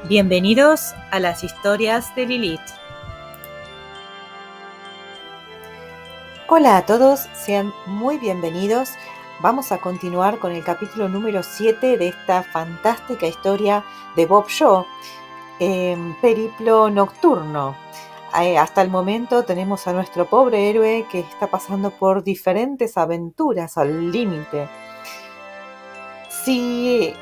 Bienvenidos a las historias de Lilith. Hola a todos, sean muy bienvenidos. Vamos a continuar con el capítulo número 7 de esta fantástica historia de Bob Shaw, Periplo Nocturno. Hasta el momento tenemos a nuestro pobre héroe que está pasando por diferentes aventuras al límite. Si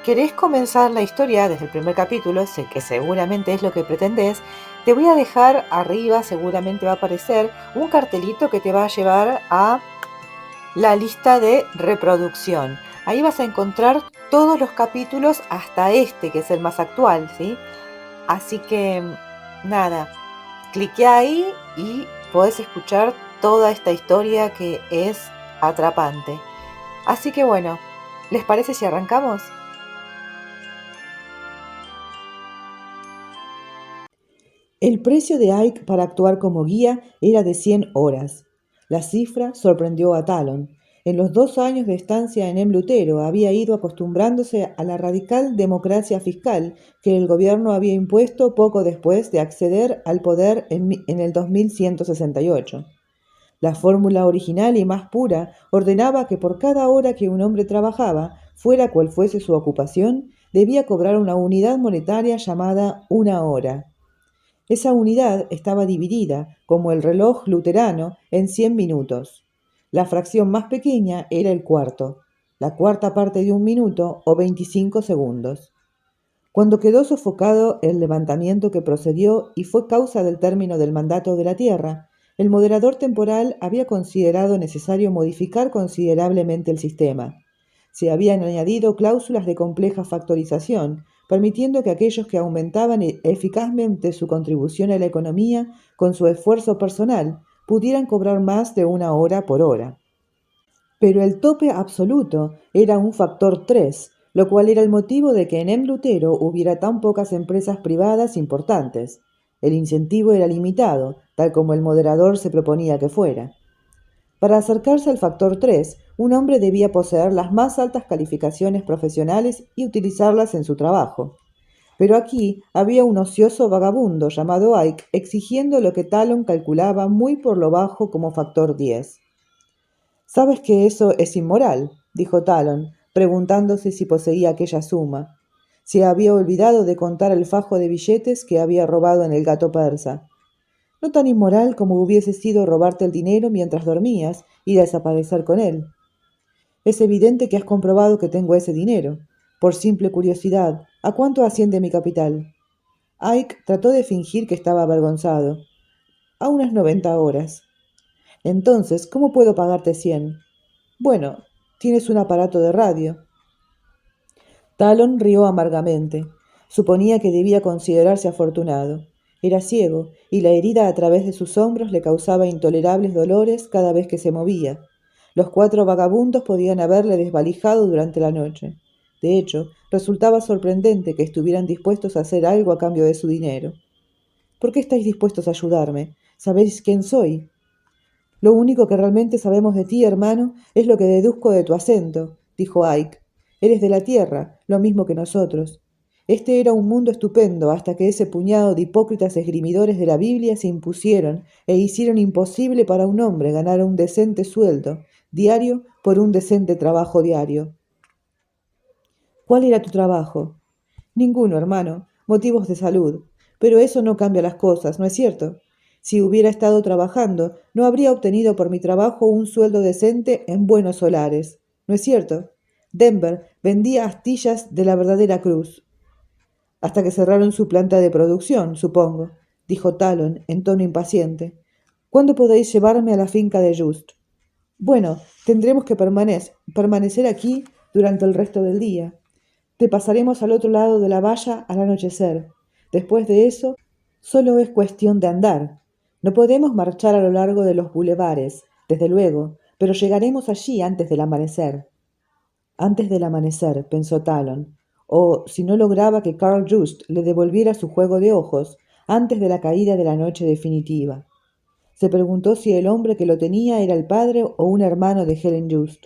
querés comenzar la historia desde el primer capítulo, sé que seguramente es lo que pretendés, te voy a dejar arriba, seguramente va a aparecer un cartelito que te va a llevar a la lista de reproducción. Ahí vas a encontrar todos los capítulos hasta este, que es el más actual, ¿sí? Así que, nada, cliqué ahí y podés escuchar toda esta historia que es atrapante. Así que bueno, ¿les parece si arrancamos? El precio de Ike para actuar como guía era de 100 horas. La cifra sorprendió a Talon. En los 2 años de estancia en Emblutero había ido acostumbrándose a la radical democracia fiscal que el gobierno había impuesto poco después de acceder al poder en el 2168. La fórmula original y más pura ordenaba que por cada hora que un hombre trabajaba, fuera cual fuese su ocupación, debía cobrar una unidad monetaria llamada una hora. Esa unidad estaba dividida, como el reloj luterano, en 100 minutos. La fracción más pequeña era el cuarto, la cuarta parte de un minuto o 25 segundos. Cuando quedó sofocado el levantamiento que procedió y fue causa del término del mandato de la tierra, el moderador temporal había considerado necesario modificar considerablemente el sistema. Se habían añadido cláusulas de compleja factorización, permitiendo que aquellos que aumentaban eficazmente su contribución a la economía con su esfuerzo personal pudieran cobrar más de una hora por hora. Pero el tope absoluto era un factor 3, lo cual era el motivo de que en Emblutero hubiera tan pocas empresas privadas importantes. El incentivo era limitado, tal como el moderador se proponía que fuera. Para acercarse al factor 3, un hombre debía poseer las más altas calificaciones profesionales y utilizarlas en su trabajo. Pero aquí había un ocioso vagabundo llamado Ike exigiendo lo que Talon calculaba muy por lo bajo como factor 10. «¿Sabes que eso es inmoral?», dijo Talon, preguntándose si poseía aquella suma. Se había olvidado de contar el fajo de billetes que había robado en el Gato Persa. «No tan inmoral como hubiese sido robarte el dinero mientras dormías y desaparecer con él. Es evidente que has comprobado que tengo ese dinero. Por simple curiosidad, ¿a cuánto asciende mi capital?». Ike trató de fingir que estaba avergonzado. «A unas 90 horas». «Entonces, ¿cómo puedo pagarte 100? «Bueno, tienes un aparato de radio». Talon rió amargamente. Suponía que debía considerarse afortunado. Era ciego, y la herida a través de sus hombros le causaba intolerables dolores cada vez que se movía. Los 4 vagabundos podían haberle desvalijado durante la noche. De hecho, resultaba sorprendente que estuvieran dispuestos a hacer algo a cambio de su dinero. «¿Por qué estáis dispuestos a ayudarme? ¿Sabéis quién soy?». «Lo único que realmente sabemos de ti, hermano, es lo que deduzco de tu acento», dijo Ike. «Eres de la tierra, lo mismo que nosotros. Este era un mundo estupendo hasta que ese puñado de hipócritas esgrimidores de la Biblia se impusieron e hicieron imposible para un hombre ganar un decente sueldo diario por un decente trabajo diario». «¿Cuál era tu trabajo?». «Ninguno, hermano. Motivos de salud. Pero eso no cambia las cosas, ¿no es cierto? Si hubiera estado trabajando, no habría obtenido por mi trabajo un sueldo decente en buenos solares, ¿no es cierto? Denver vendía astillas de la verdadera cruz». «Hasta que cerraron su planta de producción, supongo», dijo Talon en tono impaciente. «¿Cuándo podéis llevarme a la finca de Just?». «Bueno, tendremos que permanecer aquí durante el resto del día. Te pasaremos al otro lado de la valla al anochecer. Después de eso, solo es cuestión de andar. No podemos marchar a lo largo de los bulevares, desde luego, pero llegaremos allí antes del amanecer». Antes del amanecer, pensó Talon, o, si no lograba que Carl Just le devolviera su juego de ojos, antes de la caída de la noche definitiva. Se preguntó si el hombre que lo tenía era el padre o un hermano de Helen Just.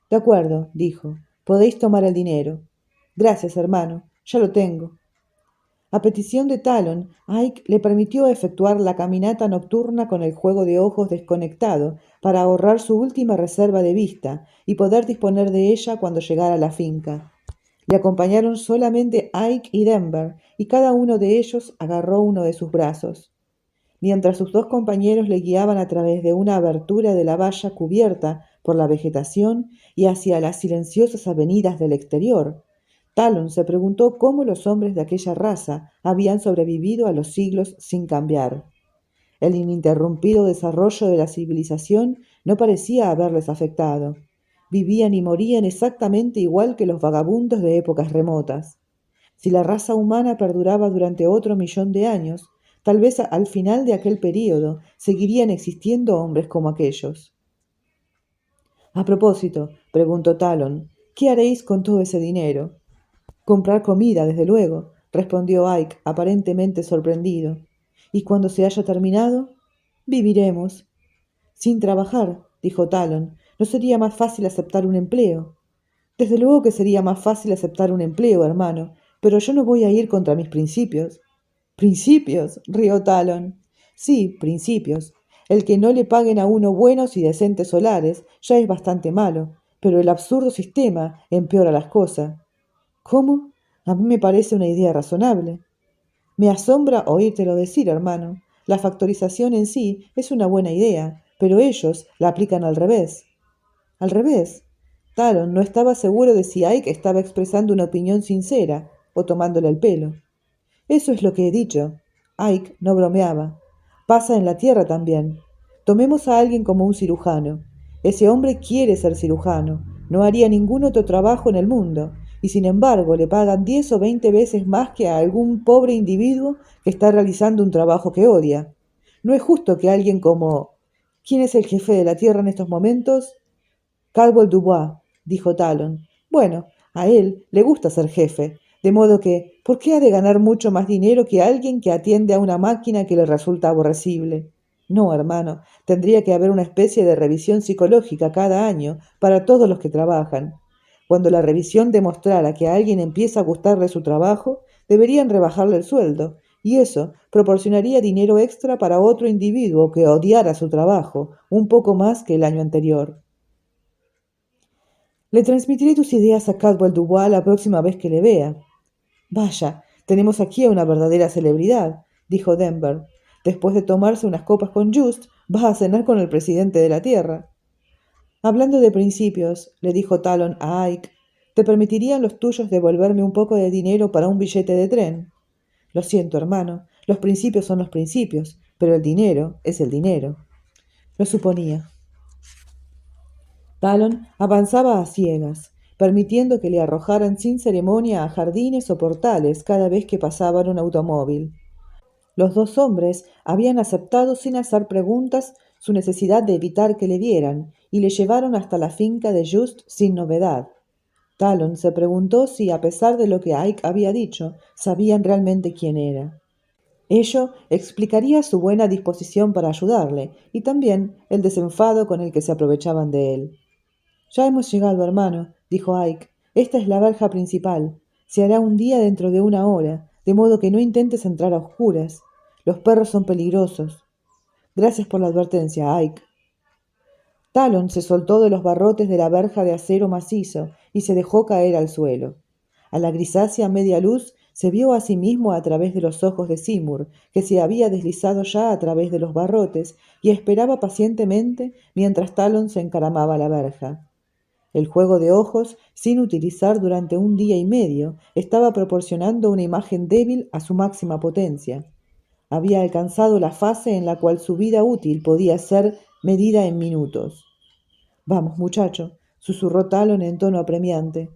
«De acuerdo», dijo, «podéis tomar el dinero». «Gracias, hermano, ya lo tengo». A petición de Talon, Ike le permitió efectuar la caminata nocturna con el juego de ojos desconectado para ahorrar su última reserva de vista y poder disponer de ella cuando llegara a la finca. Le acompañaron solamente Ike y Denver, y cada uno de ellos agarró uno de sus brazos. Mientras sus dos compañeros le guiaban a través de una abertura de la valla cubierta por la vegetación y hacia las silenciosas avenidas del exterior, Talon se preguntó cómo los hombres de aquella raza habían sobrevivido a los siglos sin cambiar. El ininterrumpido desarrollo de la civilización no parecía haberles afectado. Vivían y morían exactamente igual que los vagabundos de épocas remotas. Si la raza humana perduraba durante otro 1.000.000 de años, tal vez al final de aquel período seguirían existiendo hombres como aquellos. A propósito, preguntó Talon, ¿qué haréis con todo ese dinero? Comprar comida, desde luego, respondió Ike, aparentemente sorprendido. ¿Y cuando se haya terminado? Viviremos. Sin trabajar, dijo Talon, ¿no sería más fácil aceptar un empleo? Desde luego que sería más fácil aceptar un empleo, hermano, pero yo no voy a ir contra mis principios. ¿Principios? Rió Talon. Sí, principios. El que no le paguen a uno buenos y decentes solares ya es bastante malo, pero el absurdo sistema empeora las cosas. ¿Cómo? A mí me parece una idea razonable. Me asombra oírtelo decir, hermano. La factorización en sí es una buena idea, pero ellos la aplican al revés. ¿Al revés? Talon no estaba seguro de si Ike estaba expresando una opinión sincera o tomándole el pelo. Eso es lo que he dicho. Ike no bromeaba. Pasa en la tierra también. Tomemos a alguien como un cirujano. Ese hombre quiere ser cirujano. No haría ningún otro trabajo en el mundo. Y sin embargo le pagan 10 o 20 veces más que a algún pobre individuo que está realizando un trabajo que odia. No es justo que alguien como... ¿Quién es el jefe de la tierra en estos momentos? Caldwell Dubois, dijo Talon. Bueno, a él le gusta ser jefe, de modo que, ¿por qué ha de ganar mucho más dinero que alguien que atiende a una máquina que le resulta aborrecible? No, hermano, tendría que haber una especie de revisión psicológica cada año para todos los que trabajan. Cuando la revisión demostrara que a alguien empieza a gustarle su trabajo, deberían rebajarle el sueldo, y eso proporcionaría dinero extra para otro individuo que odiara su trabajo un poco más que el año anterior. Le transmitiré tus ideas a Caldwell Dubois la próxima vez que le vea. Vaya, tenemos aquí a una verdadera celebridad, dijo Denver. Después de tomarse unas copas con Just, vas a cenar con el presidente de la Tierra. Hablando de principios, le dijo Talon a Ike, ¿te permitirían los tuyos devolverme un poco de dinero para un billete de tren? Lo siento, hermano, los principios son los principios, pero el dinero es el dinero. Lo suponía. Talon avanzaba a ciegas, permitiendo que le arrojaran sin ceremonia a jardines o portales cada vez que pasaban un automóvil. Los dos hombres habían aceptado sin hacer preguntas su necesidad de evitar que le vieran, y le llevaron hasta la finca de Just sin novedad. Talon se preguntó si, a pesar de lo que Ike había dicho, sabían realmente quién era. Ello explicaría su buena disposición para ayudarle, y también el desenfado con el que se aprovechaban de él. Ya hemos llegado, hermano, dijo Ike. Esta es la verja principal. Se hará un día dentro de 1 hora, de modo que no intentes entrar a oscuras. Los perros son peligrosos. Gracias por la advertencia, Ike. Talon se soltó de los barrotes de la verja de acero macizo y se dejó caer al suelo. A la grisácea media luz se vio a sí mismo a través de los ojos de Seymour, que se había deslizado ya a través de los barrotes y esperaba pacientemente mientras Talon se encaramaba a la verja. El juego de ojos, sin utilizar durante 1 día y medio, estaba proporcionando una imagen débil a su máxima potencia. Había alcanzado la fase en la cual su vida útil podía ser medida en minutos. Vamos, muchacho, susurró Talon en tono apremiante.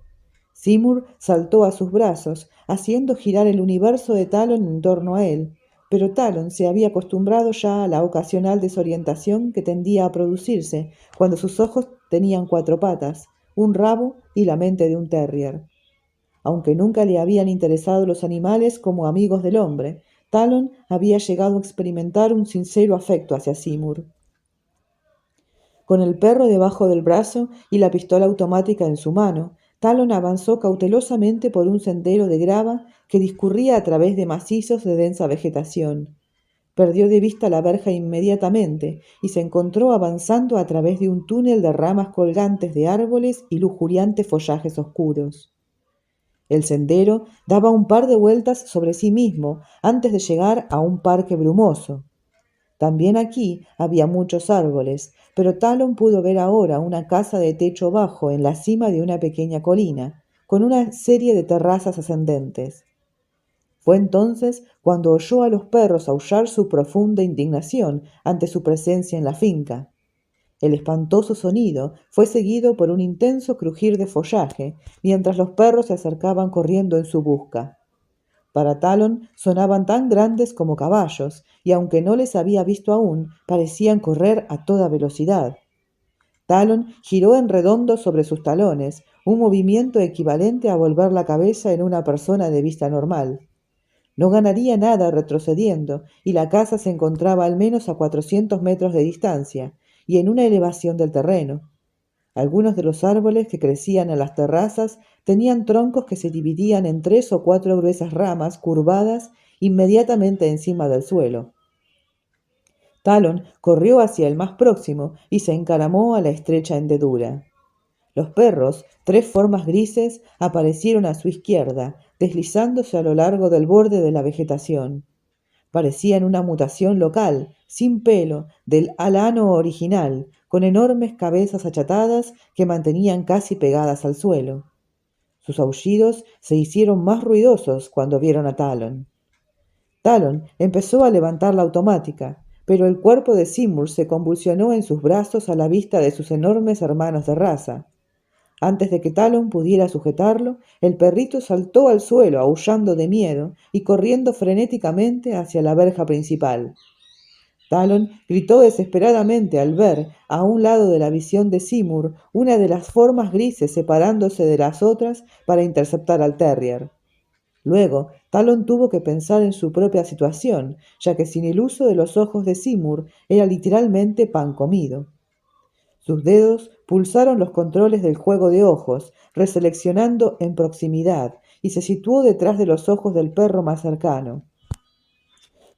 Seymour saltó a sus brazos, haciendo girar el universo de Talon en torno a él, pero Talon se había acostumbrado ya a la ocasional desorientación que tendía a producirse cuando sus ojos tenían 4 patas, un rabo y la mente de un terrier. Aunque nunca le habían interesado los animales como amigos del hombre, Talon había llegado a experimentar un sincero afecto hacia Seymour. Con el perro debajo del brazo y la pistola automática en su mano, Talon avanzó cautelosamente por un sendero de grava que discurría a través de macizos de densa vegetación. Perdió de vista la verja inmediatamente y se encontró avanzando a través de un túnel de ramas colgantes de árboles y lujuriantes follajes oscuros. El sendero daba un par de vueltas sobre sí mismo antes de llegar a un parque brumoso. También aquí había muchos árboles, pero Talon pudo ver ahora una casa de techo bajo en la cima de una pequeña colina, con una serie de terrazas ascendentes. Fue entonces cuando oyó a los perros aullar su profunda indignación ante su presencia en la finca. El espantoso sonido fue seguido por un intenso crujir de follaje, mientras los perros se acercaban corriendo en su busca. Para Talon sonaban tan grandes como caballos, y aunque no les había visto aún, parecían correr a toda velocidad. Talon giró en redondo sobre sus talones, un movimiento equivalente a volver la cabeza en una persona de vista normal. No ganaría nada retrocediendo, y la casa se encontraba al menos a 400 metros de distancia, y en una elevación del terreno. Algunos de los árboles que crecían en las terrazas tenían troncos que se dividían en 3 o 4 gruesas ramas curvadas inmediatamente encima del suelo. Talon corrió hacia el más próximo y se encaramó a la estrecha hendedura. Los perros, 3 formas grises, aparecieron a su izquierda, deslizándose a lo largo del borde de la vegetación. Parecían una mutación local, sin pelo, del alano original, con enormes cabezas achatadas que mantenían casi pegadas al suelo. Sus aullidos se hicieron más ruidosos cuando vieron a Talon. Talon empezó a levantar la automática, pero el cuerpo de Seymour se convulsionó en sus brazos a la vista de sus enormes hermanos de raza. Antes de que Talon pudiera sujetarlo, el perrito saltó al suelo aullando de miedo y corriendo frenéticamente hacia la verja principal. Talon gritó desesperadamente al ver, a un lado de la visión de Seymour, una de las formas grises separándose de las otras para interceptar al terrier. Luego, Talon tuvo que pensar en su propia situación, ya que sin el uso de los ojos de Seymour era literalmente pan comido. Sus dedos pulsaron los controles del juego de ojos, reseleccionando en proximidad, y se situó detrás de los ojos del perro más cercano.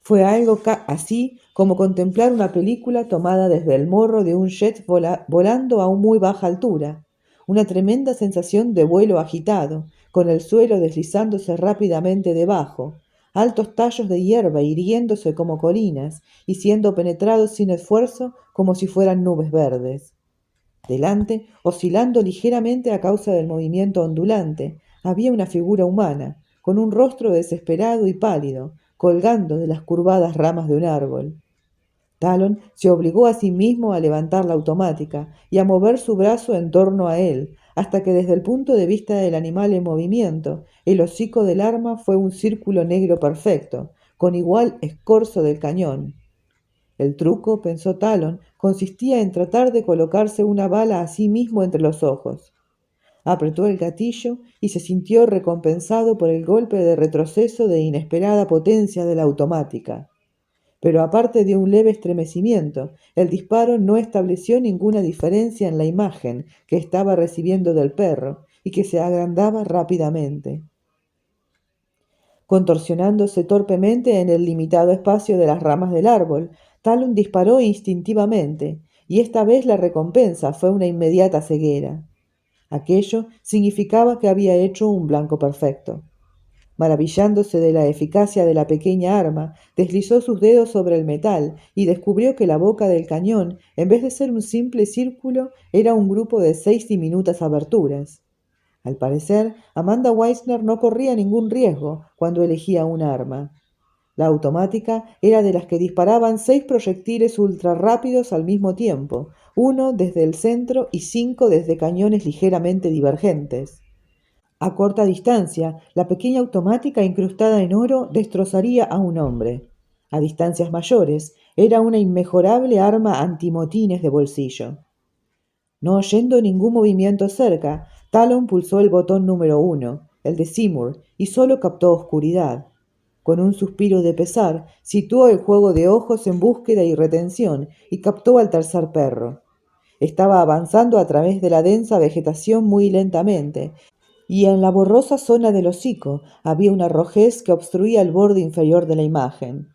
Fue algo así como contemplar una película tomada desde el morro de un jet volando a muy baja altura, una tremenda sensación de vuelo agitado, con el suelo deslizándose rápidamente debajo, altos tallos de hierba hiriéndose como colinas y siendo penetrados sin esfuerzo como si fueran nubes verdes. Delante, oscilando ligeramente a causa del movimiento ondulante, había una figura humana, con un rostro desesperado y pálido, colgando de las curvadas ramas de un árbol. Talon se obligó a sí mismo a levantar la automática y a mover su brazo en torno a él, hasta que desde el punto de vista del animal en movimiento, el hocico del arma fue un círculo negro perfecto, con igual escorzo del cañón. El truco, pensó Talon, consistía en tratar de colocarse una bala a sí mismo entre los ojos. Apretó el gatillo y se sintió recompensado por el golpe de retroceso de inesperada potencia de la automática. Pero aparte de un leve estremecimiento, el disparo no estableció ninguna diferencia en la imagen que estaba recibiendo del perro y que se agrandaba rápidamente. Contorsionándose torpemente en el limitado espacio de las ramas del árbol, Talon disparó instintivamente, y esta vez la recompensa fue una inmediata ceguera. Aquello significaba que había hecho un blanco perfecto. Maravillándose de la eficacia de la pequeña arma, deslizó sus dedos sobre el metal y descubrió que la boca del cañón, en vez de ser un simple círculo, era un grupo de 6 diminutas aberturas. Al parecer, Amanda Weisner no corría ningún riesgo cuando elegía un arma. La automática era de las que disparaban 6 proyectiles ultrarrápidos al mismo tiempo, 1 desde el centro y 5 desde cañones ligeramente divergentes. A corta distancia, la pequeña automática incrustada en oro destrozaría a un hombre. A distancias mayores, era una inmejorable arma antimotines de bolsillo. No oyendo ningún movimiento cerca, Talon pulsó el botón número 1, el de Seymour, y solo captó oscuridad. Con un suspiro de pesar, situó el juego de ojos en búsqueda y retención y captó al tercer perro. Estaba avanzando a través de la densa vegetación muy lentamente, y en la borrosa zona del hocico había una rojez que obstruía el borde inferior de la imagen.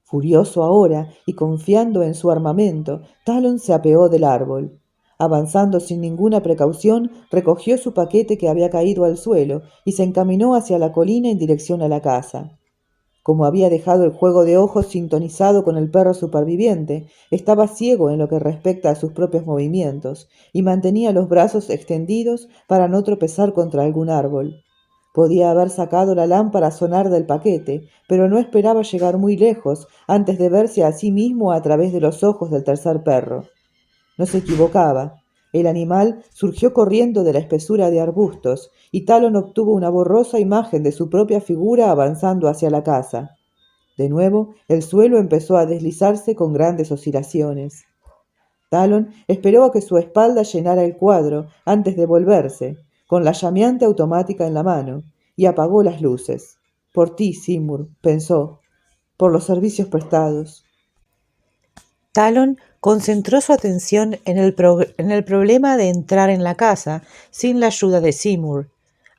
Furioso ahora y confiando en su armamento, Talon se apeó del árbol. Avanzando sin ninguna precaución, recogió su paquete que había caído al suelo y se encaminó hacia la colina en dirección a la casa. Como había dejado el juego de ojos sintonizado con el perro superviviente, estaba ciego en lo que respecta a sus propios movimientos y mantenía los brazos extendidos para no tropezar contra algún árbol. Podía haber sacado la lámpara sonar del paquete, pero no esperaba llegar muy lejos antes de verse a sí mismo a través de los ojos del tercer perro. No se equivocaba. El animal surgió corriendo de la espesura de arbustos, y Talon obtuvo una borrosa imagen de su propia figura avanzando hacia la casa. De nuevo, el suelo empezó a deslizarse con grandes oscilaciones. Talon esperó a que su espalda llenara el cuadro antes de volverse, con la llameante automática en la mano, y apagó las luces. Por ti, Seymour, pensó, por los servicios prestados. Talon concentró su atención en el problema de entrar en la casa sin la ayuda de Seymour.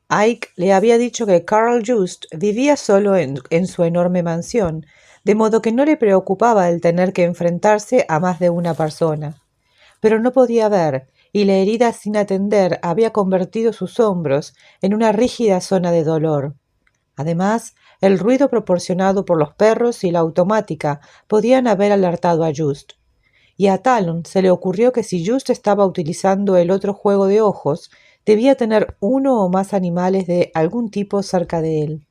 Ike le había dicho que Carl Just vivía solo en su enorme mansión, de modo que no le preocupaba el tener que enfrentarse a más de una persona. Pero no podía ver, y la herida sin atender había convertido sus hombros en una rígida zona de dolor. Además, el ruido proporcionado por los perros y la automática podían haber alertado a Just. Y a Talon se le ocurrió que si Just estaba utilizando el otro juego de ojos, debía tener uno o más animales de algún tipo cerca de él.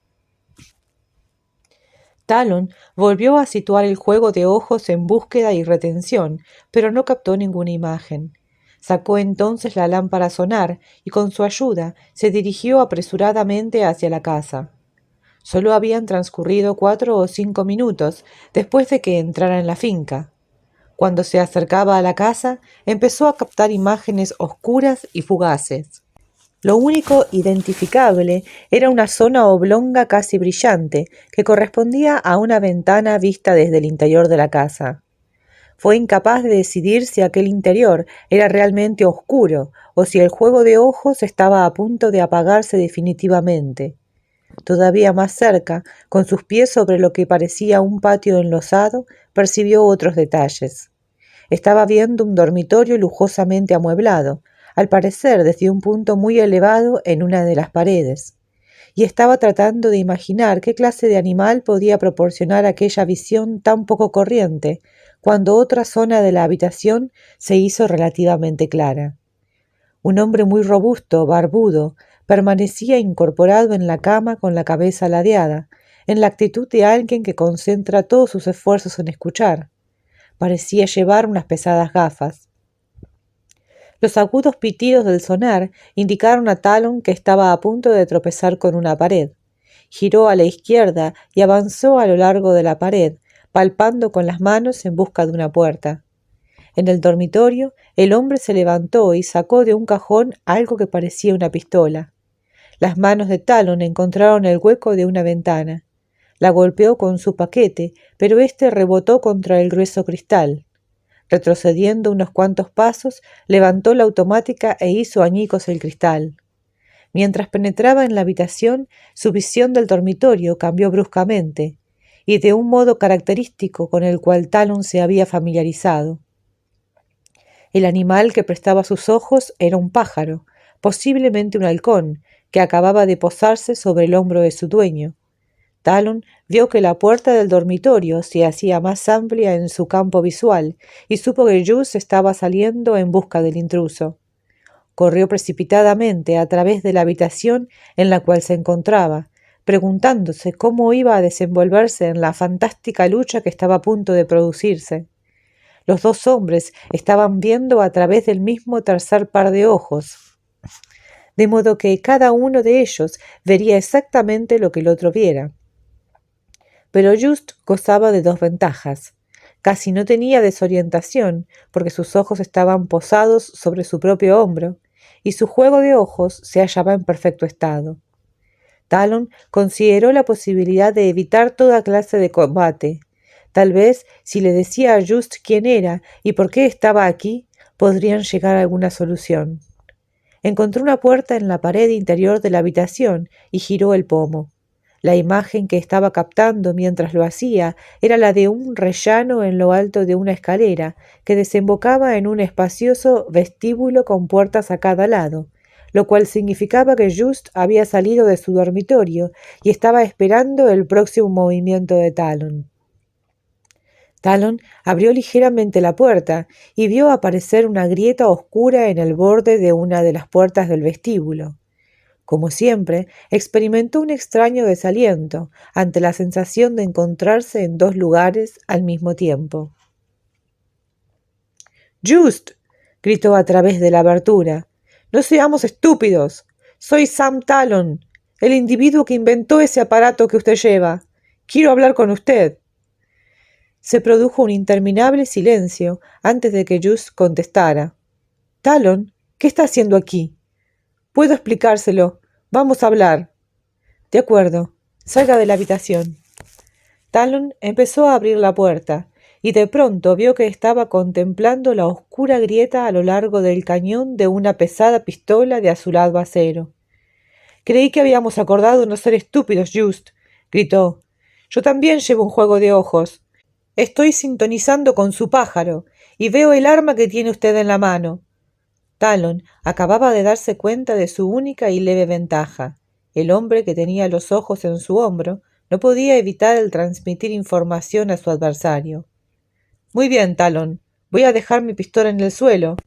Talon volvió a situar el juego de ojos en búsqueda y retención, pero no captó ninguna imagen. Sacó entonces la lámpara a sonar y con su ayuda se dirigió apresuradamente hacia la casa. Solo habían transcurrido 4 o 5 minutos después de que entrara en la finca. Cuando se acercaba a la casa, empezó a captar imágenes oscuras y fugaces. Lo único identificable era una zona oblonga casi brillante que correspondía a una ventana vista desde el interior de la casa. Fue incapaz de decidir si aquel interior era realmente oscuro o si el juego de ojos estaba a punto de apagarse definitivamente. Todavía más cerca, con sus pies sobre lo que parecía un patio enlosado, percibió otros detalles. Estaba viendo un dormitorio lujosamente amueblado, al parecer desde un punto muy elevado en una de las paredes, y estaba tratando de imaginar qué clase de animal podía proporcionar aquella visión tan poco corriente, cuando otra zona de la habitación se hizo relativamente clara. Un hombre muy robusto, barbudo, permanecía incorporado en la cama con la cabeza ladeada, en la actitud de alguien que concentra todos sus esfuerzos en escuchar. Parecía llevar unas pesadas gafas. Los agudos pitidos del sonar indicaron a Talon que estaba a punto de tropezar con una pared. Giró a la izquierda y avanzó a lo largo de la pared, palpando con las manos en busca de una puerta. En el dormitorio, el hombre se levantó y sacó de un cajón algo que parecía una pistola. Las manos de Talon encontraron el hueco de una ventana. La golpeó con su paquete, pero éste rebotó contra el grueso cristal. Retrocediendo unos cuantos pasos, levantó la automática e hizo añicos el cristal. Mientras penetraba en la habitación, su visión del dormitorio cambió bruscamente, y de un modo característico con el cual Talon se había familiarizado. El animal que prestaba sus ojos era un pájaro, posiblemente un halcón, que acababa de posarse sobre el hombro de su dueño. Talon vio que la puerta del dormitorio se hacía más amplia en su campo visual y supo que Just estaba saliendo en busca del intruso. Corrió precipitadamente a través de la habitación en la cual se encontraba, preguntándose cómo iba a desenvolverse en la fantástica lucha que estaba a punto de producirse. Los dos hombres estaban viendo a través del mismo tercer par de ojos, de modo que cada uno de ellos vería exactamente lo que el otro viera. Pero Just gozaba de dos ventajas. Casi no tenía desorientación, porque sus ojos estaban posados sobre su propio hombro, y su juego de ojos se hallaba en perfecto estado. Talon consideró la posibilidad de evitar toda clase de combate. Tal vez, si le decía a Just quién era y por qué estaba aquí, podrían llegar a alguna solución. Encontró una puerta en la pared interior de la habitación y giró el pomo. La imagen que estaba captando mientras lo hacía era la de un rellano en lo alto de una escalera que desembocaba en un espacioso vestíbulo con puertas a cada lado, lo cual significaba que Just había salido de su dormitorio y estaba esperando el próximo movimiento de Talon. Talon abrió ligeramente la puerta y vio aparecer una grieta oscura en el borde de una de las puertas del vestíbulo. Como siempre, experimentó un extraño desaliento ante la sensación de encontrarse en dos lugares al mismo tiempo. «¡Just!», gritó a través de la abertura. «¡No seamos estúpidos! Soy Sam Talon, el individuo que inventó ese aparato que usted lleva. Quiero hablar con usted». Se produjo un interminable silencio antes de que Just contestara. «Talon, ¿qué está haciendo aquí?» «Puedo explicárselo. Vamos a hablar». «De acuerdo. Salga de la habitación». Talon empezó a abrir la puerta y de pronto vio que estaba contemplando la oscura grieta a lo largo del cañón de una pesada pistola de azulado acero. «Creí que habíamos acordado no ser estúpidos, Just», gritó. «Yo también llevo un juego de ojos. Estoy sintonizando con su pájaro y veo el arma que tiene usted en la mano». Talon acababa de darse cuenta de su única y leve ventaja. El hombre que tenía los ojos en su hombro no podía evitar el transmitir información a su adversario. «Muy bien, Talon. Voy a dejar mi pistola en el suelo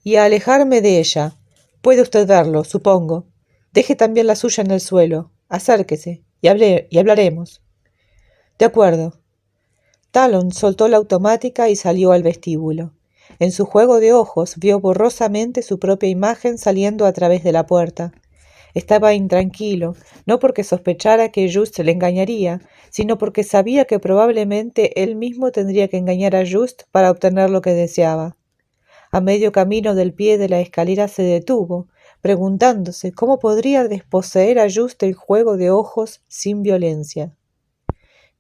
y a alejarme de ella. Puede usted verlo, supongo. Deje también la suya en el suelo. Acérquese y hablaremos». «De acuerdo». Talon soltó la automática y salió al vestíbulo. En su juego de ojos vio borrosamente su propia imagen saliendo a través de la puerta. Estaba intranquilo, no porque sospechara que Just le engañaría, sino porque sabía que probablemente él mismo tendría que engañar a Just para obtener lo que deseaba. A medio camino del pie de la escalera se detuvo, preguntándose cómo podría desposeer a Just el juego de ojos sin violencia.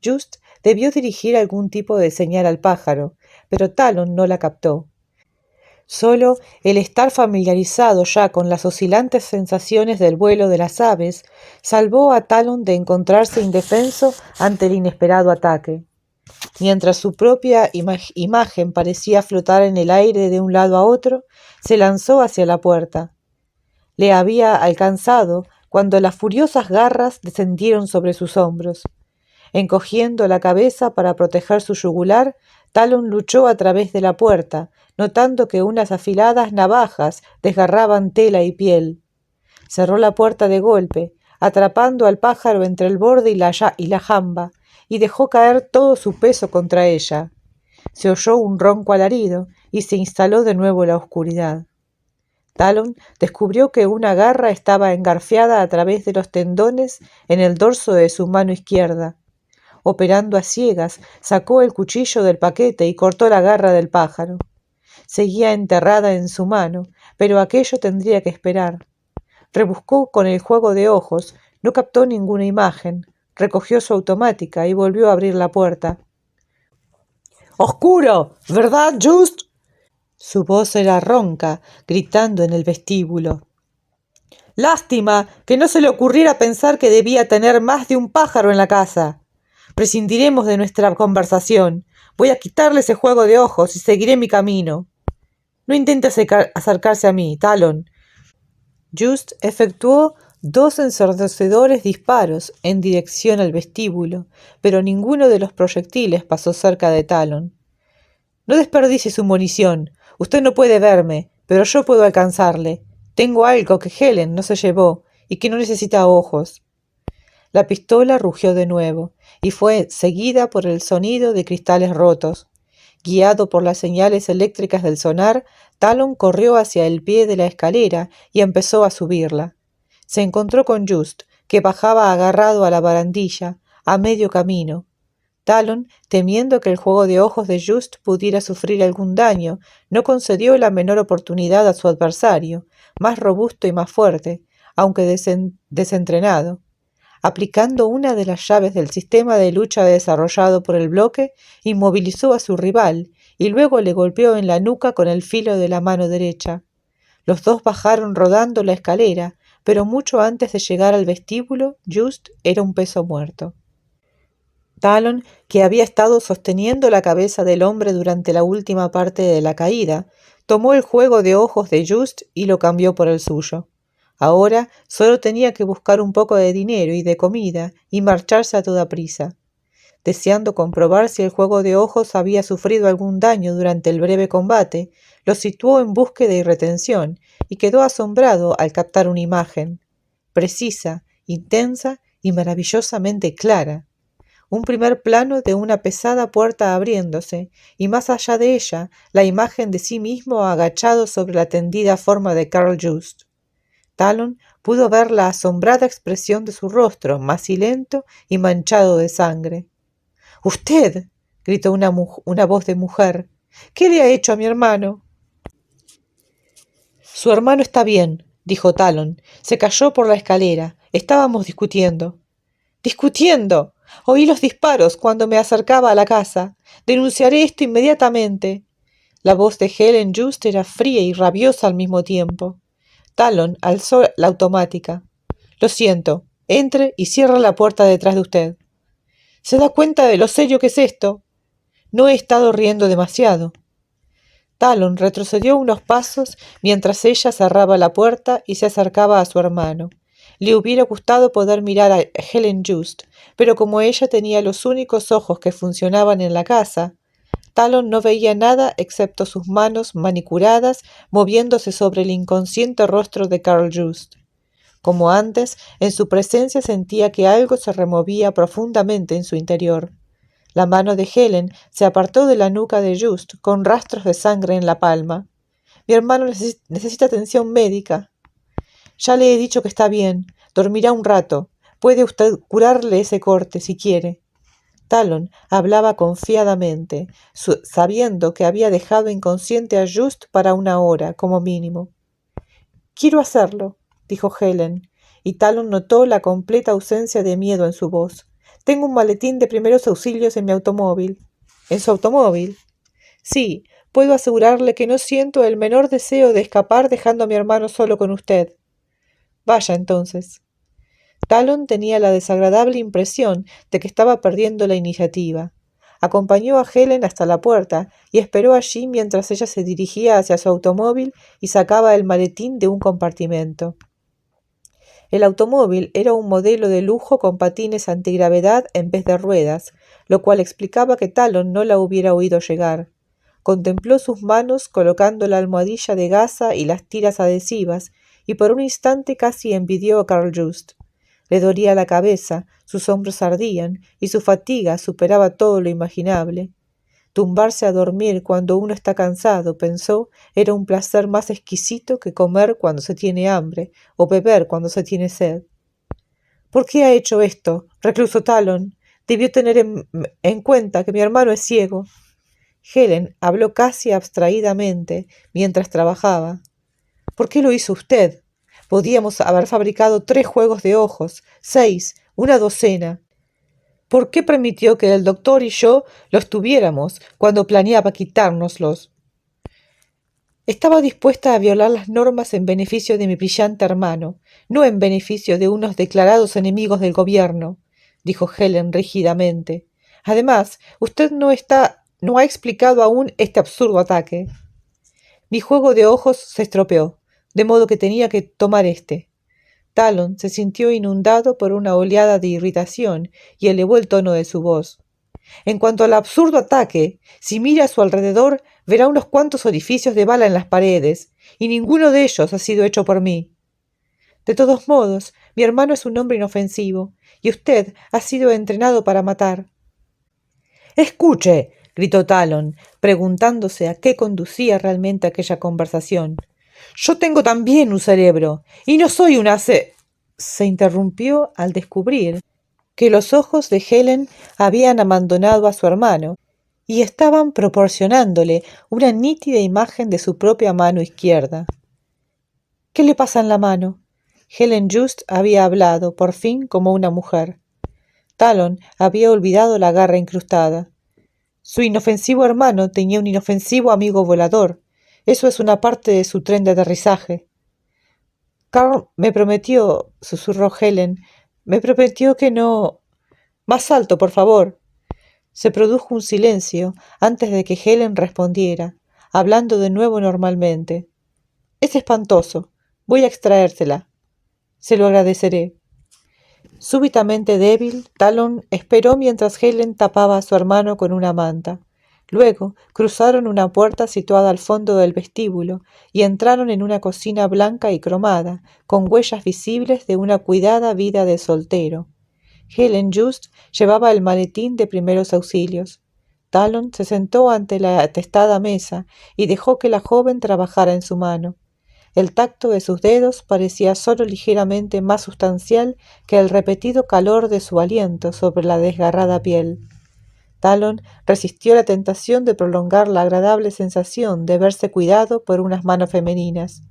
Just debió dirigir algún tipo de señal al pájaro, pero Talon no la captó. Solo el estar familiarizado ya con las oscilantes sensaciones del vuelo de las aves salvó a Talon de encontrarse indefenso ante el inesperado ataque. Mientras su propia imagen parecía flotar en el aire de un lado a otro, se lanzó hacia la puerta. Le había alcanzado cuando las furiosas garras descendieron sobre sus hombros. Encogiendo la cabeza para proteger su yugular, Talon luchó a través de la puerta, notando que unas afiladas navajas desgarraban tela y piel. Cerró la puerta de golpe, atrapando al pájaro entre el borde y la jamba, y dejó caer todo su peso contra ella. Se oyó un ronco alarido y se instaló de nuevo la oscuridad. Talon descubrió que una garra estaba engarfiada a través de los tendones en el dorso de su mano izquierda. Operando a ciegas, sacó el cuchillo del paquete y cortó la garra del pájaro. Seguía enterrada en su mano, pero aquello tendría que esperar. Rebuscó con el juego de ojos, no captó ninguna imagen, recogió su automática y volvió a abrir la puerta. «¡Oscuro! ¿Verdad, Just?». Su voz era ronca, gritando en el vestíbulo. «Lástima que no se le ocurriera pensar que debía tener más de un pájaro en la casa. Prescindiremos de nuestra conversación. Voy a quitarle ese juego de ojos y seguiré mi camino. No intente acercarse a mí, Talon». Just efectuó 2 ensordecedores disparos en dirección al vestíbulo, pero ninguno de los proyectiles pasó cerca de Talon. «No desperdicie su munición. Usted no puede verme, pero yo puedo alcanzarle. Tengo algo que Helen no se llevó y que no necesita ojos». La pistola rugió de nuevo y fue seguida por el sonido de cristales rotos. Guiado por las señales eléctricas del sonar, Talon corrió hacia el pie de la escalera y empezó a subirla. Se encontró con Just, que bajaba agarrado a la barandilla, a medio camino. Talon, temiendo que el juego de ojos de Just pudiera sufrir algún daño, no concedió la menor oportunidad a su adversario, más robusto y más fuerte, aunque desentrenado. Aplicando una de las llaves del sistema de lucha desarrollado por el bloque, inmovilizó a su rival y luego le golpeó en la nuca con el filo de la mano derecha. Los dos bajaron rodando la escalera, pero mucho antes de llegar al vestíbulo, Just era un peso muerto. Talon, que había estado sosteniendo la cabeza del hombre durante la última parte de la caída, tomó el juego de ojos de Just y lo cambió por el suyo. Ahora solo tenía que buscar un poco de dinero y de comida y marcharse a toda prisa. Deseando comprobar si el juego de ojos había sufrido algún daño durante el breve combate, lo situó en búsqueda y retención, y quedó asombrado al captar una imagen, precisa, intensa y maravillosamente clara. Un primer plano de una pesada puerta abriéndose, y más allá de ella, la imagen de sí mismo agachado sobre la tendida forma de Carl Just. Talon pudo ver la asombrada expresión de su rostro, macilento y manchado de sangre. —¡Usted! —gritó una voz de mujer. —¿Qué le ha hecho a mi hermano? —Su hermano está bien —dijo Talon—. Se cayó por la escalera. Estábamos discutiendo. —¿Discutiendo? Oí los disparos cuando me acercaba a la casa. Denunciaré esto inmediatamente. La voz de Helen Just era fría y rabiosa al mismo tiempo. Talon alzó la automática. —Lo siento. Entre y cierra la puerta detrás de usted. ¿Se da cuenta de lo serio que es esto? No he estado riendo demasiado. Talon retrocedió unos pasos mientras ella cerraba la puerta y se acercaba a su hermano. Le hubiera gustado poder mirar a Helen Just, pero como ella tenía los únicos ojos que funcionaban en la casa, Talon no veía nada excepto sus manos manicuradas moviéndose sobre el inconsciente rostro de Carl Just. Como antes, en su presencia sentía que algo se removía profundamente en su interior. La mano de Helen se apartó de la nuca de Just con rastros de sangre en la palma. Mi hermano necesita atención médica. Ya le he dicho que está bien. Dormirá un rato. Puede usted curarle ese corte si quiere. Talon hablaba confiadamente, sabiendo que había dejado inconsciente a Just para una hora, como mínimo. Quiero hacerlo, dijo Helen, y Talon notó la completa ausencia de miedo en su voz. Tengo un maletín de primeros auxilios en mi automóvil. ¿En su automóvil? Sí, puedo asegurarle que no siento el menor deseo de escapar dejando a mi hermano solo con usted. Vaya entonces. Talon tenía la desagradable impresión de que estaba perdiendo la iniciativa. Acompañó a Helen hasta la puerta y esperó allí mientras ella se dirigía hacia su automóvil y sacaba el maletín de un compartimento. El automóvil era un modelo de lujo con patines antigravedad en vez de ruedas, lo cual explicaba que Talon no la hubiera oído llegar. Contempló sus manos colocando la almohadilla de gasa y las tiras adhesivas, y por un instante casi envidió a Carl Just. Le dolía la cabeza, sus hombros ardían, y su fatiga superaba todo lo imaginable. Tumbarse a dormir cuando uno está cansado, pensó, era un placer más exquisito que comer cuando se tiene hambre, o beber cuando se tiene sed. ¿Por qué ha hecho esto? Recluso Talon. Debió tener en cuenta que mi hermano es ciego. Helen habló casi abstraídamente mientras trabajaba. ¿Por qué lo hizo usted? Podíamos haber fabricado 3 juegos de ojos, 6, una docena. ¿Por qué permitió que el doctor y yo los tuviéramos cuando planeaba quitárnoslos? Estaba dispuesta a violar las normas en beneficio de mi brillante hermano, no en beneficio de unos declarados enemigos del gobierno, dijo Helen rígidamente. Además, usted no ha explicado aún este absurdo ataque. Mi juego de ojos se estropeó, de modo que tenía que tomar este. Talon se sintió inundado por una oleada de irritación y elevó el tono de su voz. En cuanto al absurdo ataque, si mira a su alrededor, verá unos cuantos orificios de bala en las paredes, y ninguno de ellos ha sido hecho por mí. De todos modos, mi hermano es un hombre inofensivo, y usted ha sido entrenado para matar. ¡Escuche! —gritó Talon, preguntándose a qué conducía realmente aquella conversación. Yo tengo también un cerebro, y no soy una Se interrumpió al descubrir que los ojos de Helen habían abandonado a su hermano y estaban proporcionándole una nítida imagen de su propia mano izquierda. —¿Qué le pasa en la mano? Helen Just había hablado, por fin, como una mujer. Talon había olvidado la garra incrustada. Su inofensivo hermano tenía un inofensivo amigo volador. Eso es una parte de su tren de aterrizaje. Carl me prometió, susurró Helen, me prometió que no... Más alto, por favor. Se produjo un silencio antes de que Helen respondiera, hablando de nuevo normalmente. Es espantoso. Voy a extraérsela. Se lo agradeceré. Súbitamente débil, Talon esperó mientras Helen tapaba a su hermano con una manta. Luego cruzaron una puerta situada al fondo del vestíbulo y entraron en una cocina blanca y cromada, con huellas visibles de una cuidada vida de soltero. Helen Just llevaba el maletín de primeros auxilios. Talon se sentó ante la atestada mesa y dejó que la joven trabajara en su mano. El tacto de sus dedos parecía solo ligeramente más sustancial que el repetido calor de su aliento sobre la desgarrada piel. Talon resistió la tentación de prolongar la agradable sensación de verse cuidado por unas manos femeninas.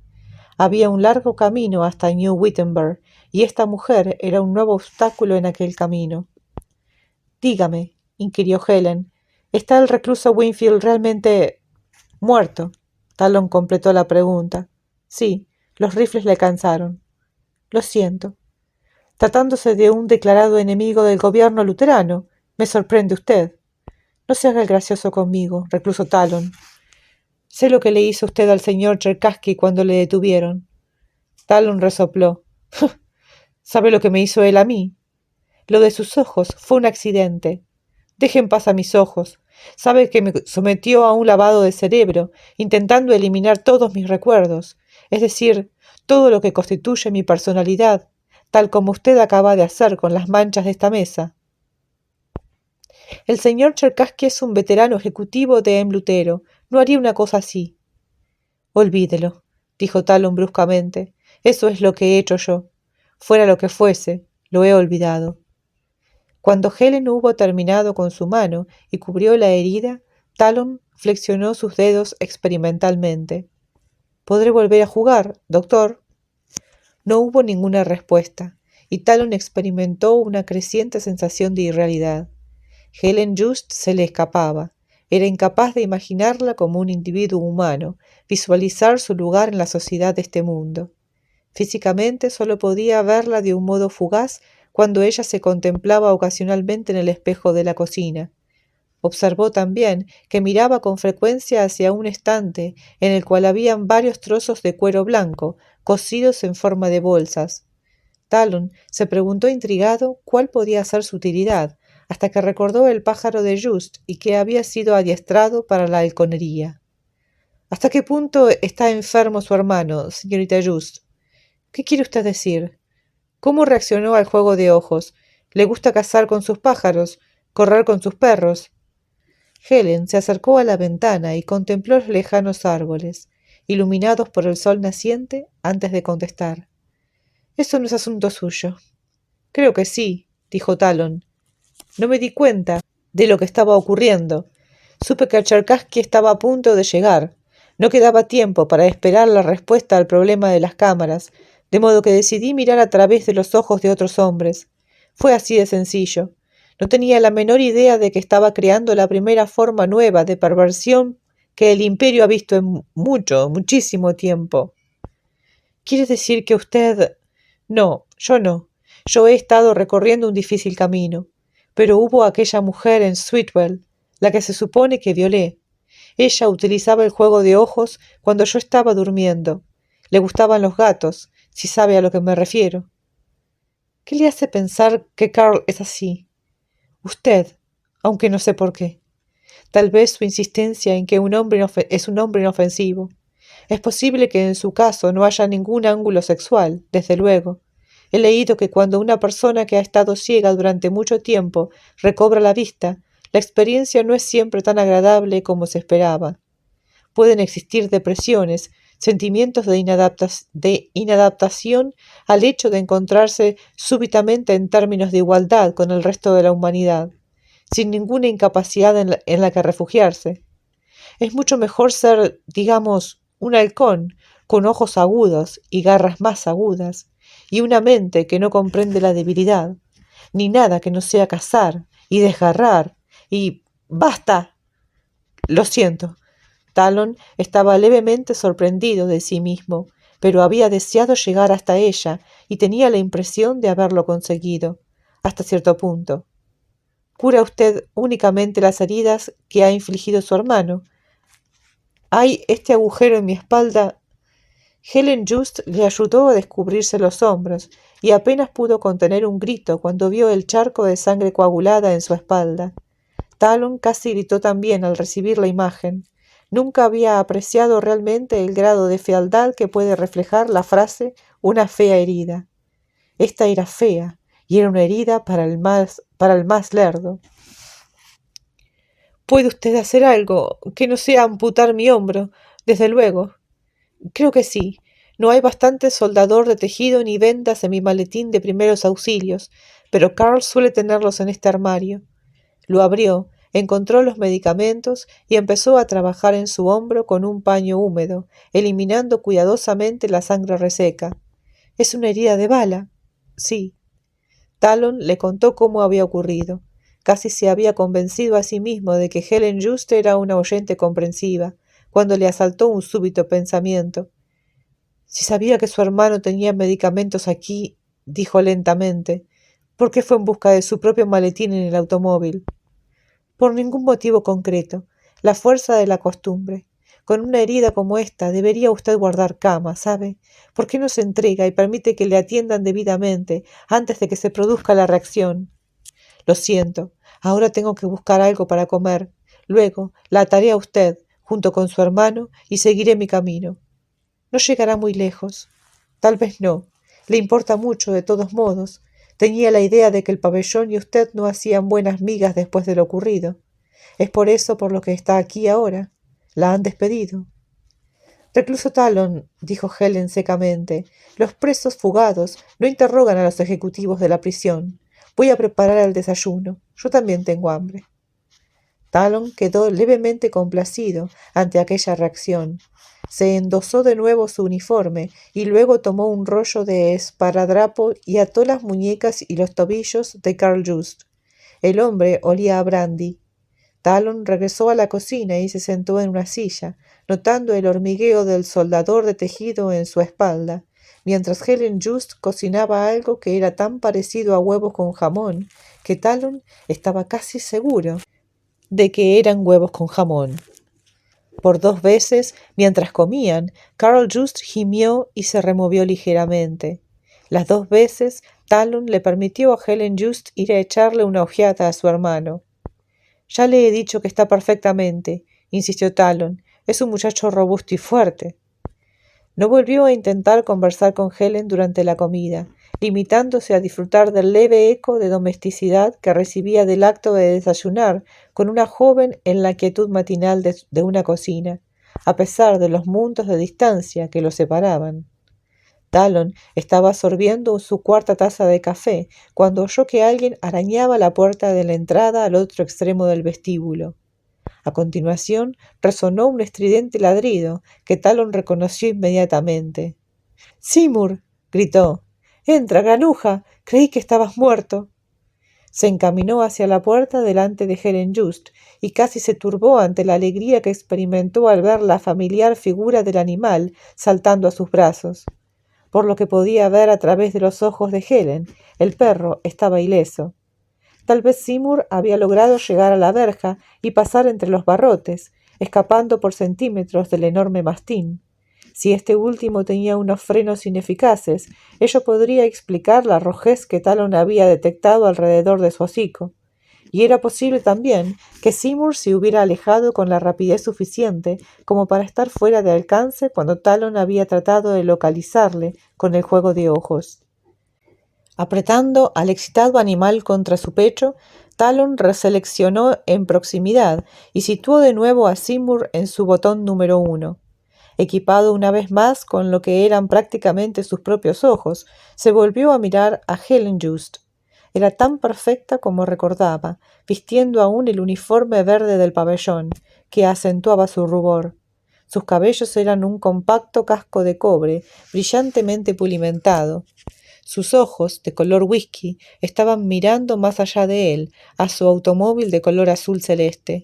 Había un largo camino hasta New Wittenberg, y esta mujer era un nuevo obstáculo en aquel camino. Dígame, inquirió Helen, ¿está el recluso Winfield realmente muerto? Talon completó la pregunta. Sí, los rifles le cansaron. Lo siento. Tratándose de un declarado enemigo del gobierno luterano, me sorprende usted. No se haga el gracioso conmigo, recluso Talon. Sé lo que le hizo usted al señor Cherkassky cuando le detuvieron. Talon resopló. ¿Sabe lo que me hizo él a mí? Lo de sus ojos fue un accidente. Deje en paz a mis ojos. Sabe que me sometió a un lavado de cerebro, intentando eliminar todos mis recuerdos, es decir, todo lo que constituye mi personalidad, tal como usted acaba de hacer con las manchas de esta mesa. El señor Cherkassky es un veterano ejecutivo de Lutero. No haría una cosa así. Olvídelo, dijo Talon bruscamente. Eso es lo que he hecho yo. Fuera lo que fuese, lo he olvidado. Cuando Helen hubo terminado con su mano y cubrió la herida, Talon flexionó sus dedos experimentalmente. ¿Podré volver a jugar, doctor? No hubo ninguna respuesta, y Talon experimentó una creciente sensación de irrealidad. Helen Just se le escapaba. Era incapaz de imaginarla como un individuo humano, visualizar su lugar en la sociedad de este mundo. Físicamente solo podía verla de un modo fugaz cuando ella se contemplaba ocasionalmente en el espejo de la cocina. Observó también que miraba con frecuencia hacia un estante en el cual habían varios trozos de cuero blanco, cosidos en forma de bolsas. Talon se preguntó intrigado cuál podía ser su utilidad, hasta que recordó el pájaro de Just y que había sido adiestrado para la halconería. ¿Hasta qué punto está enfermo su hermano, señorita Just? ¿Qué quiere usted decir? ¿Cómo reaccionó al juego de ojos? ¿Le gusta cazar con sus pájaros? ¿Correr con sus perros? Helen se acercó a la ventana y contempló los lejanos árboles, iluminados por el sol naciente, antes de contestar. Eso no es asunto suyo. Creo que sí, dijo Talon. No me di cuenta de lo que estaba ocurriendo. Supe que Cherkassky estaba a punto de llegar. No quedaba tiempo para esperar la respuesta al problema de las cámaras, de modo que decidí mirar a través de los ojos de otros hombres. Fue así de sencillo. No tenía la menor idea de que estaba creando la primera forma nueva de perversión que el imperio ha visto en muchísimo tiempo. ¿Quiere decir que usted...? No, yo no. Yo he estado recorriendo un difícil camino. Pero hubo aquella mujer en Sweetwell, la que se supone que violé. Ella utilizaba el juego de ojos cuando yo estaba durmiendo. Le gustaban los gatos, si sabe a lo que me refiero. ¿Qué le hace pensar que Carl es así? Usted, aunque no sé por qué. Tal vez su insistencia en que es un hombre inofensivo. Es posible que en su caso no haya ningún ángulo sexual, desde luego. He leído que cuando una persona que ha estado ciega durante mucho tiempo recobra la vista, la experiencia no es siempre tan agradable como se esperaba. Pueden existir depresiones, sentimientos de inadaptación al hecho de encontrarse súbitamente en términos de igualdad con el resto de la humanidad, sin ninguna incapacidad en la que refugiarse. Es mucho mejor ser, digamos, un halcón, con ojos agudos y garras más agudas, y una mente que no comprende la debilidad, ni nada que no sea cazar y desgarrar, y... ¡Basta! Lo siento. Talon estaba levemente sorprendido de sí mismo, pero había deseado llegar hasta ella y tenía la impresión de haberlo conseguido, hasta cierto punto. ¿Cura usted únicamente las heridas que ha infligido su hermano? Hay este agujero en mi espalda. Helen Just le ayudó a descubrirse los hombros y apenas pudo contener un grito cuando vio el charco de sangre coagulada en su espalda. Talon casi gritó también al recibir la imagen. Nunca había apreciado realmente el grado de fealdad que puede reflejar la frase «una fea herida». Esta era fea, y era una herida para el más lerdo. ¿Puede usted hacer algo que no sea amputar mi hombro? Desde luego. Creo que sí. No hay bastante soldador de tejido ni vendas en mi maletín de primeros auxilios, pero Carl suele tenerlos en este armario. Lo abrió, encontró los medicamentos y empezó a trabajar en su hombro con un paño húmedo, eliminando cuidadosamente la sangre reseca. ¿Es una herida de bala? Sí. Talon le contó cómo había ocurrido. Casi se había convencido a sí mismo de que Helen Just era una oyente comprensiva, cuando le asaltó un súbito pensamiento. Si sabía que su hermano tenía medicamentos aquí, dijo lentamente, ¿por qué fue en busca de su propio maletín en el automóvil? Por ningún motivo concreto. La fuerza de la costumbre. Con una herida como esta debería usted guardar cama, ¿sabe? ¿Por qué no se entrega y permite que le atiendan debidamente antes de que se produzca la reacción? Lo siento, ahora tengo que buscar algo para comer. Luego la ataré a usted, junto con su hermano, y seguiré mi camino. No llegará muy lejos. Tal vez no. Le importa mucho, de todos modos. Tenía la idea de que el pabellón y usted no hacían buenas migas después de lo ocurrido. Es por eso por lo que está aquí ahora. La han despedido. Recluso Talon, dijo Helen secamente, los presos fugados no interrogan a los ejecutivos de la prisión. Voy a preparar el desayuno. Yo también tengo hambre. Talon quedó levemente complacido ante aquella reacción. Se endosó de nuevo su uniforme y luego tomó un rollo de esparadrapo y ató las muñecas y los tobillos de Carl Just. El hombre olía a brandy. Talon regresó a la cocina y se sentó en una silla, notando el hormigueo del soldador de tejido en su espalda, mientras Helen Just cocinaba algo que era tan parecido a huevos con jamón que Talon estaba casi seguro de que eran huevos con jamón. Por 2 veces, mientras comían, Carl Just gimió y se removió ligeramente. Las 2 veces, Talon le permitió a Helen Just ir a echarle una ojeada a su hermano. Ya le he dicho que está perfectamente, insistió Talon. Es un muchacho robusto y fuerte. No volvió a intentar conversar con Helen durante la comida, limitándose a disfrutar del leve eco de domesticidad que recibía del acto de desayunar con una joven en la quietud matinal de una cocina, a pesar de los mundos de distancia que los separaban. Talon estaba sorbiendo su 4ª taza de café cuando oyó que alguien arañaba la puerta de la entrada al otro extremo del vestíbulo. A continuación resonó un estridente ladrido que Talon reconoció inmediatamente. «¡Seymour!», gritó. «¡Entra, granuja! Creí que estabas muerto». Se encaminó hacia la puerta delante de Helen Just y casi se turbó ante la alegría que experimentó al ver la familiar figura del animal saltando a sus brazos. Por lo que podía ver a través de los ojos de Helen, el perro estaba ileso. Tal vez Seymour había logrado llegar a la verja y pasar entre los barrotes, escapando por centímetros del enorme mastín. Si este último tenía unos frenos ineficaces, ello podría explicar la rojez que Talon había detectado alrededor de su hocico. Y era posible también que Seymour se hubiera alejado con la rapidez suficiente como para estar fuera de alcance cuando Talon había tratado de localizarle con el juego de ojos. Apretando al excitado animal contra su pecho, Talon reseleccionó en proximidad y situó de nuevo a Seymour en su botón número 1. Equipado una vez más con lo que eran prácticamente sus propios ojos, se volvió a mirar a Helen Just. Era tan perfecta como recordaba, vistiendo aún el uniforme verde del pabellón, que acentuaba su rubor. Sus cabellos eran un compacto casco de cobre, brillantemente pulimentado. Sus ojos, de color whisky, estaban mirando más allá de él, a su automóvil de color azul celeste.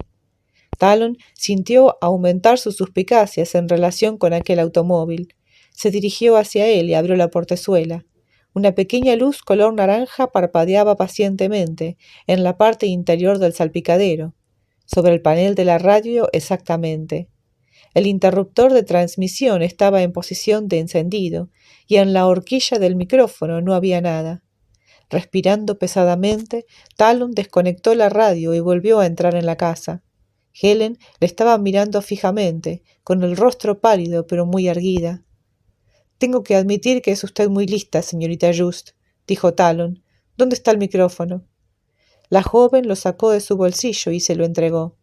Talon sintió aumentar sus suspicacias en relación con aquel automóvil. Se dirigió hacia él y abrió la portezuela. Una pequeña luz color naranja parpadeaba pacientemente en la parte interior del salpicadero, sobre el panel de la radio exactamente. El interruptor de transmisión estaba en posición de encendido y en la horquilla del micrófono no había nada. Respirando pesadamente, Talon desconectó la radio y volvió a entrar en la casa. Helen le estaba mirando fijamente, con el rostro pálido pero muy erguida. «Tengo que admitir que es usted muy lista, señorita Just», dijo Talon. «¿Dónde está el micrófono?» La joven lo sacó de su bolsillo y se lo entregó.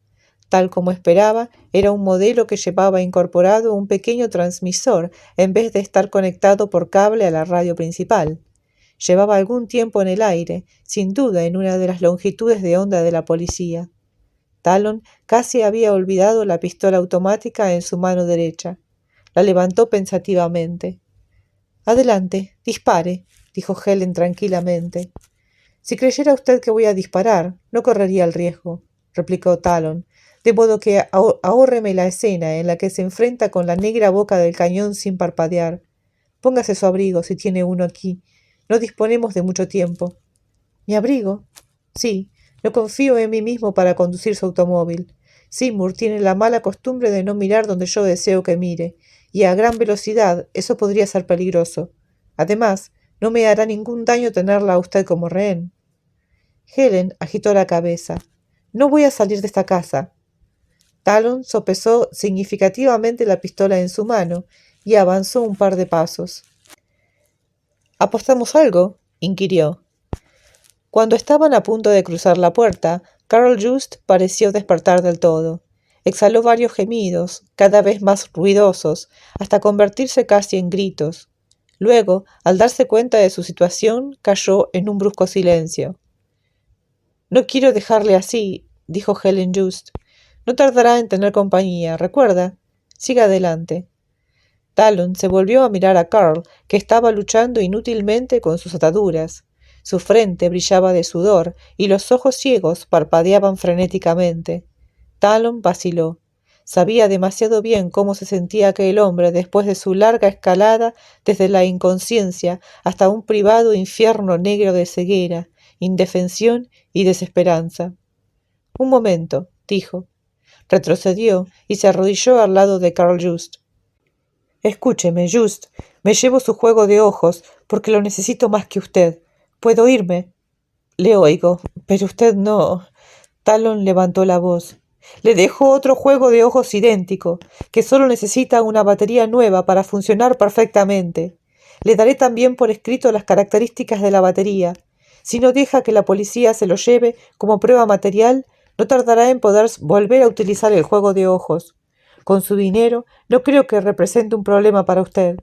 Tal como esperaba, era un modelo que llevaba incorporado un pequeño transmisor en vez de estar conectado por cable a la radio principal. Llevaba algún tiempo en el aire, sin duda en una de las longitudes de onda de la policía. Talon casi había olvidado la pistola automática en su mano derecha. La levantó pensativamente. «Adelante, dispare», dijo Helen tranquilamente. «Si creyera usted que voy a disparar, no correría el riesgo», replicó Talon, «de modo que ahórreme la escena en la que se enfrenta con la negra boca del cañón sin parpadear. Póngase su abrigo si tiene uno aquí. No disponemos de mucho tiempo». «¿Mi abrigo?» «Sí, no confío en mí mismo para conducir su automóvil. Seymour tiene la mala costumbre de no mirar donde yo deseo que mire, y a gran velocidad eso podría ser peligroso. Además, no me hará ningún daño tenerla a usted como rehén». Helen agitó la cabeza. «No voy a salir de esta casa». Talon sopesó significativamente la pistola en su mano y avanzó un par de pasos. «¿Apostamos algo?», inquirió. Cuando estaban a punto de cruzar la puerta, Carol Just pareció despertar del todo. Exhaló varios gemidos, cada vez más ruidosos, hasta convertirse casi en gritos. Luego, al darse cuenta de su situación, cayó en un brusco silencio. «No quiero dejarle así», dijo Helen Just. «No tardará en tener compañía, recuerda. Siga adelante». Talon se volvió a mirar a Carl, que estaba luchando inútilmente con sus ataduras. Su frente brillaba de sudor y los ojos ciegos parpadeaban frenéticamente. Talon vaciló. Sabía demasiado bien cómo se sentía aquel hombre después de su larga escalada desde la inconsciencia hasta un privado infierno negro de ceguera, indefensión y desesperanza. «Un momento», dijo. Retrocedió y se arrodilló al lado de Carl Just. «Escúcheme, Just. Me llevo su juego de ojos porque lo necesito más que usted. ¿Puedo irme?» «Le oigo, pero usted no». Talon levantó la voz. «Le dejo otro juego de ojos idéntico, que solo necesita una batería nueva para funcionar perfectamente. Le daré también por escrito las características de la batería. Si no deja que la policía se lo lleve como prueba material, no tardará en poder volver a utilizar el juego de ojos. Con su dinero, no creo que represente un problema para usted».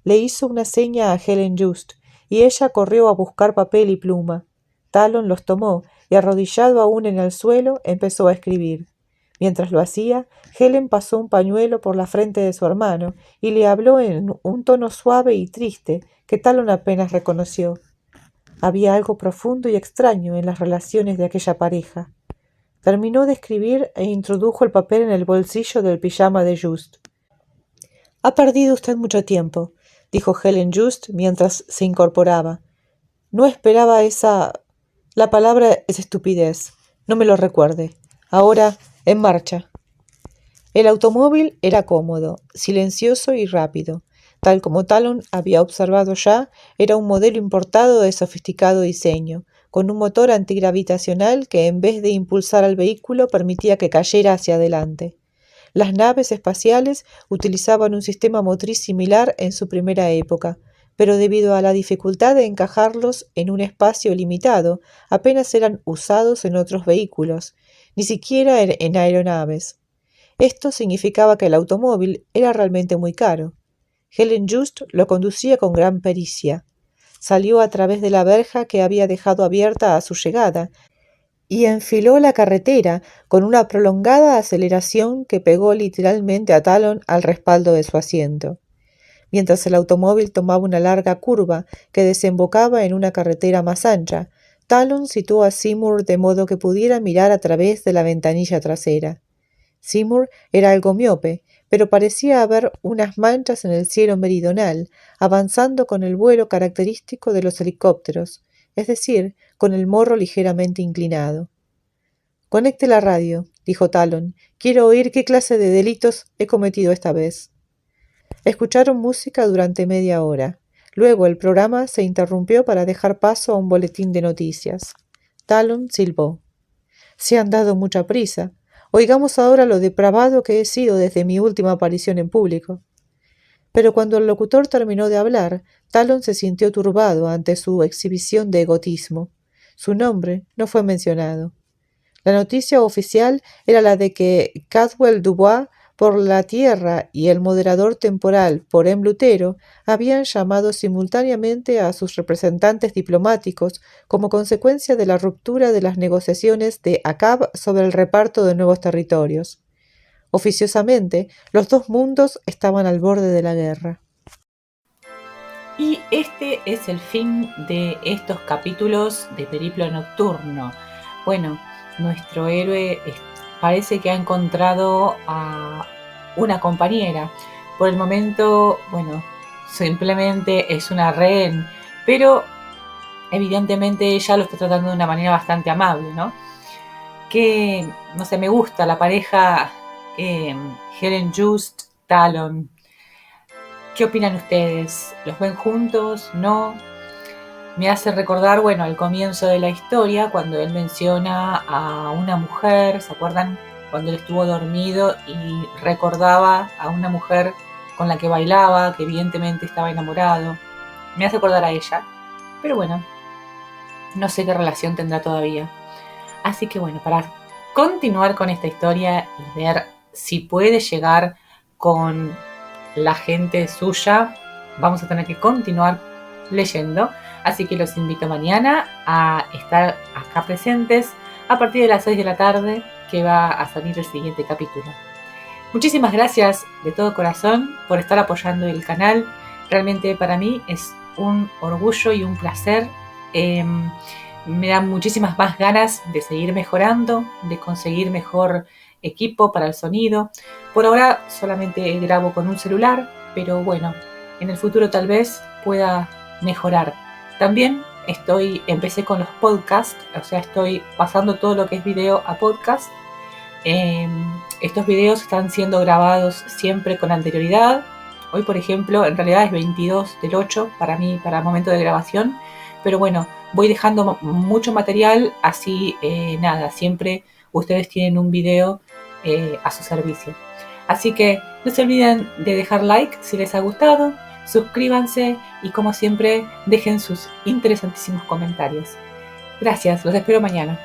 Le hizo una seña a Helen Just, y ella corrió a buscar papel y pluma. Talon los tomó y, arrodillado aún en el suelo, empezó a escribir. Mientras lo hacía, Helen pasó un pañuelo por la frente de su hermano y le habló en un tono suave y triste que Talon apenas reconoció. Había algo profundo y extraño en las relaciones de aquella pareja. Terminó de escribir e introdujo el papel en el bolsillo del pijama de Just. «Ha perdido usted mucho tiempo», dijo Helen Just mientras se incorporaba. «No esperaba esa... La palabra es estupidez. No me lo recuerde. Ahora, en marcha». El automóvil era cómodo, silencioso y rápido. Tal como Talon había observado ya, era un modelo importado de sofisticado diseño, con un motor antigravitacional que en vez de impulsar al vehículo permitía que cayera hacia adelante. Las naves espaciales utilizaban un sistema motriz similar en su primera época, pero debido a la dificultad de encajarlos en un espacio limitado, apenas eran usados en otros vehículos, ni siquiera en aeronaves. Esto significaba que el automóvil era realmente muy caro. Helen Just lo conducía con gran pericia. Salió a través de la verja que había dejado abierta a su llegada y enfiló la carretera con una prolongada aceleración que pegó literalmente a Talon al respaldo de su asiento. Mientras el automóvil tomaba una larga curva que desembocaba en una carretera más ancha, Talon situó a Seymour de modo que pudiera mirar a través de la ventanilla trasera. Seymour era algo miope, pero parecía haber unas manchas en el cielo meridional, avanzando con el vuelo característico de los helicópteros, es decir, con el morro ligeramente inclinado. «Conecte la radio», dijo Talon. «Quiero oír qué clase de delitos he cometido esta vez». Escucharon música durante media hora. Luego el programa se interrumpió para dejar paso a un boletín de noticias. Talon silbó. «Se han dado mucha prisa. Oigamos ahora lo depravado que he sido desde mi última aparición en público». Pero cuando el locutor terminó de hablar, Talon se sintió turbado ante su exhibición de egotismo. Su nombre no fue mencionado. La noticia oficial era la de que Cadwell Dubois por la Tierra y el moderador temporal por M. Lutero habían llamado simultáneamente a sus representantes diplomáticos como consecuencia de la ruptura de las negociaciones de ACAB sobre el reparto de nuevos territorios. Oficiosamente, los dos mundos estaban al borde de la guerra. Y este es el fin de estos capítulos de Periplo Nocturno. Bueno, nuestro héroe parece que ha encontrado a una compañera. Por el momento, bueno, simplemente es una rehén, pero evidentemente ella lo está tratando de una manera bastante amable, ¿no? Que, no sé, me gusta la pareja Helen Just, Talon. ¿Qué opinan ustedes? ¿Los ven juntos? ¿No? Me hace recordar, bueno, al comienzo de la historia, cuando él menciona a una mujer, ¿se acuerdan? Cuando él estuvo dormido y recordaba a una mujer con la que bailaba, que evidentemente estaba enamorado. Me hace acordar a ella, pero bueno, no sé qué relación tendrá todavía. Así que bueno, para continuar con esta historia y ver si puede llegar con la gente suya, vamos a tener que continuar leyendo. Así que los invito mañana a estar acá presentes a partir de las 6 de la tarde, que va a salir el siguiente capítulo. Muchísimas gracias de todo corazón por estar apoyando el canal. Realmente para mí es un orgullo y un placer. Me dan muchísimas más ganas de seguir mejorando, de conseguir mejor equipo para el sonido. Por ahora solamente grabo con un celular, pero bueno, en el futuro tal vez pueda mejorar. También empecé con los podcasts, o sea, estoy pasando todo lo que es video a podcast. Estos videos están siendo grabados siempre con anterioridad. Hoy, por ejemplo, en realidad es 22 del 8 para mí, para el momento de grabación. Pero bueno, voy dejando mucho material, así siempre ustedes tienen un video a su servicio. Así que no se olviden de dejar like si les ha gustado, suscríbanse y como siempre dejen sus interesantísimos comentarios. Gracias, los espero mañana.